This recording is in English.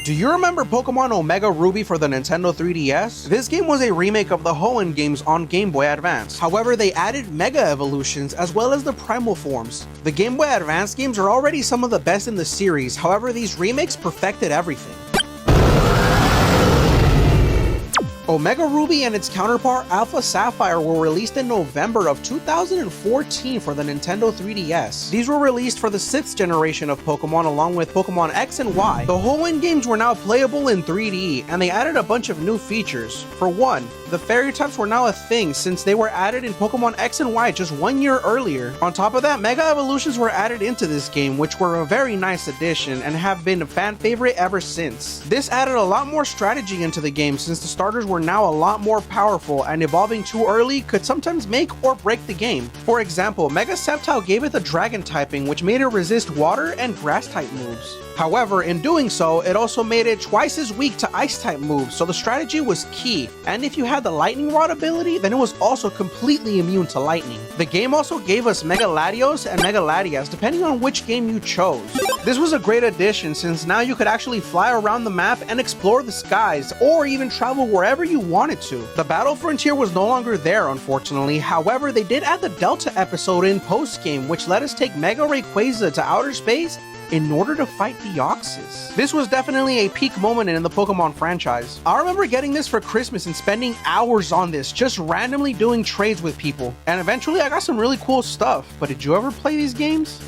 Do you remember Pokémon Omega Ruby for the Nintendo 3DS? This game was a remake of the Hoenn games on Game Boy Advance. However, they added Mega Evolutions as well as the Primal forms. The Game Boy Advance games are already some of the best in the series, however these remakes perfected everything. Omega Ruby and its counterpart Alpha Sapphire were released in November of 2014 for the Nintendo 3DS. These were released for the 6th generation of Pokemon along with Pokemon X and Y. The Hoenn games were now playable in 3D, and they added a bunch of new features. For one, the fairy types were now a thing since they were added in Pokemon X and Y just 1 year earlier. On top of that, Mega Evolutions were added into this game, which were a very nice addition and have been a fan favorite ever since. This added a lot more strategy into the game since the starters were now a lot more powerful, and evolving too early could sometimes make or break the game. For example, Mega Sceptile gave it the dragon typing, which made it resist water and grass type moves. However, in doing so, it also made it twice as weak to ice type moves, so the strategy was key, and if you had the lightning rod ability, then it was also completely immune to lightning. The game also gave us Mega Latios and Mega Latias depending on which game you chose. This was a great addition since now you could actually fly around the map and explore the skies, or even travel wherever you wanted to. The battle frontier was no longer there, unfortunately. However, they did add the Delta episode in post-game, which let us take Mega Rayquaza to outer space in order to fight Deoxys. This was definitely a peak moment in the Pokemon franchise. I remember getting this for Christmas and spending hours on this, just randomly doing trades with people. And eventually I got some really cool stuff. But did you ever play these games?